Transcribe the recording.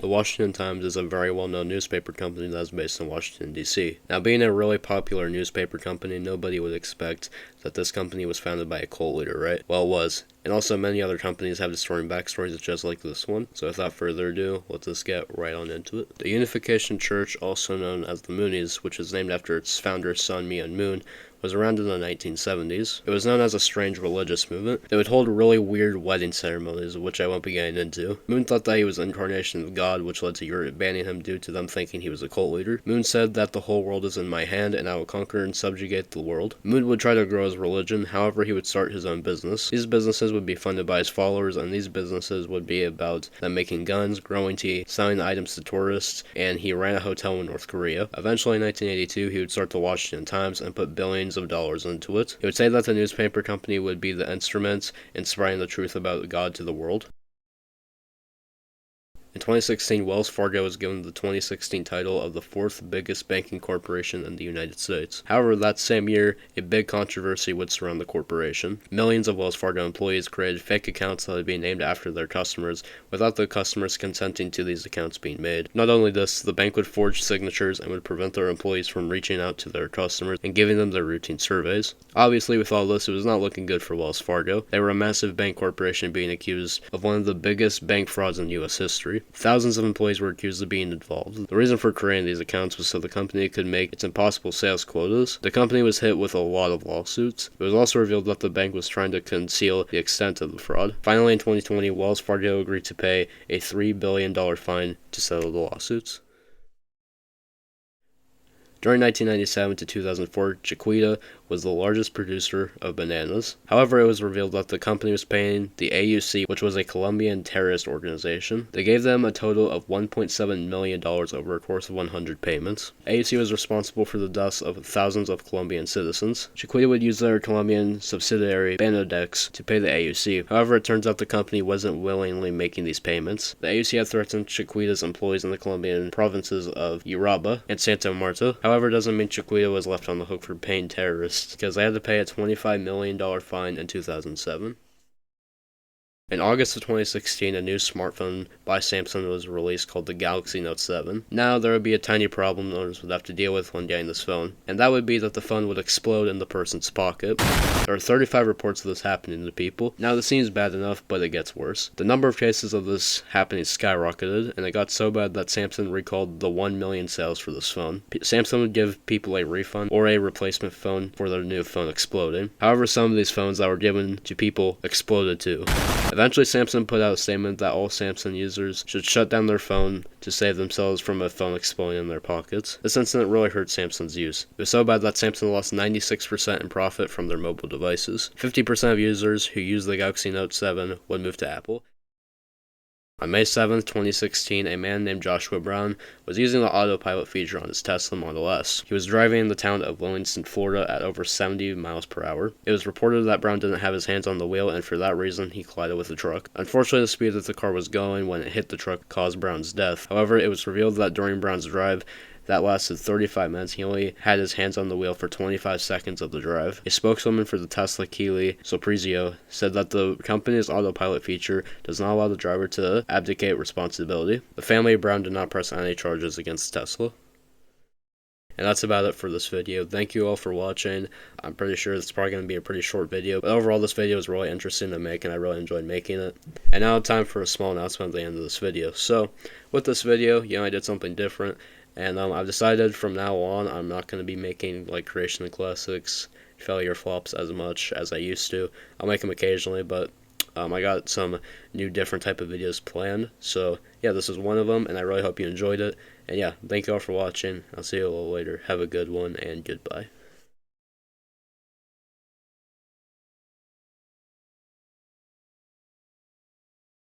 The Washington Times is a very well-known newspaper company that is based in Washington, D.C. Now, being a really popular newspaper company, nobody would expect that this company was founded by a cult leader, right? Well, it was. And also, many other companies have distorting backstories just like this one. So without further ado, let's just get right on into it. The Unification Church, also known as the Moonies, which is named after its founder's son, Myung Moon, was around in the 1970s. It was known as a strange religious movement. They would hold really weird wedding ceremonies, which I won't be getting into. Moon thought that he was the incarnation of God, which led to Europe banning him due to them thinking he was a cult leader. Moon said that the whole world is in my hand and I will conquer and subjugate the world. Moon would try to grow his religion, however he would start his own business. These businesses would be funded by his followers, and these businesses would be about them making guns, growing tea, selling items to tourists, and he ran a hotel in North Korea. Eventually in 1982 he would start the Washington Times and put billions of dollars into it. He would say that the newspaper company would be the instrument in spreading the truth about God to the world. In 2016, Wells Fargo was given the 2016 title of the fourth biggest banking corporation in the United States. However, that same year, a big controversy would surround the corporation. Millions of Wells Fargo employees created fake accounts that would be named after their customers without the customers consenting to these accounts being made. Not only this, the bank would forge signatures and would prevent their employees from reaching out to their customers and giving them their routine surveys. Obviously, with all this, it was not looking good for Wells Fargo. They were a massive bank corporation being accused of one of the biggest bank frauds in U.S. history. Thousands of employees were accused of being involved. The reason for creating these accounts was so the company could make its impossible sales quotas. The company was hit with a lot of lawsuits. It was also revealed that the bank was trying to conceal the extent of the fraud. Finally, in 2020, Wells Fargo agreed to pay a $3 billion fine to settle the lawsuits. During 1997 to 2004, Chiquita was the largest producer of bananas. However, it was revealed that the company was paying the AUC, which was a Colombian terrorist organization. They gave them a total of $1.7 million over a course of 100 payments. AUC was responsible for the deaths of thousands of Colombian citizens. Chiquita would use their Colombian subsidiary, Banadex, to pay the AUC. However, it turns out the company wasn't willingly making these payments. The AUC had threatened Chiquita's employees in the Colombian provinces of Urabá and Santa Marta. However, it doesn't mean Chiquita was left on the hook for paying terrorists, because they had to pay a $25 million fine in 2007. In August of 2016, a new smartphone by Samsung was released called the Galaxy Note 7. Now, there would be a tiny problem owners would have to deal with when getting this phone, and that would be that the phone would explode in the person's pocket. There are 35 reports of this happening to people. Now, this seems bad enough, but it gets worse. The number of cases of this happening skyrocketed, and it got so bad that Samsung recalled the 1 million sales for this phone. Samsung would give people a refund or a replacement phone for their new phone exploding. However, some of these phones that were given to people exploded too. Eventually, Samsung put out a statement that all Samsung users should shut down their phone to save themselves from a phone exploding in their pockets. This incident really hurt Samsung's use. It was so bad that Samsung lost 96% in profit from their mobile devices. 50% of users who use the Galaxy Note 7 would move to Apple. On May 7, 2016, a man named Joshua Brown was using the autopilot feature on his Tesla Model S. He was driving in the town of Williamston, Florida at over 70 miles per hour. It was reported that Brown didn't have his hands on the wheel, and for that reason, he collided with a truck. Unfortunately, the speed that the car was going when it hit the truck caused Brown's death. However, it was revealed that during Brown's drive, that lasted 35 minutes. He only had his hands on the wheel for 25 seconds of the drive. A spokeswoman for the Tesla, Keely Soprizio, said that the company's autopilot feature does not allow the driver to abdicate responsibility. The family of Brown did not press any charges against Tesla. And that's about it for this video. Thank you all for watching. I'm pretty sure it's probably going to be a pretty short video, but overall this video was really interesting to make and I really enjoyed making it. And now time for a small announcement at the end of this video. So, with this video, I did something different. And I've decided from now on I'm not going to be making like creation of classics, failure flops as much as I used to. I'll make them occasionally, but I got some new different type of videos planned. So yeah, this is one of them, and I really hope you enjoyed it. And yeah, thank you all for watching. I'll see you a little later. Have a good one, and goodbye.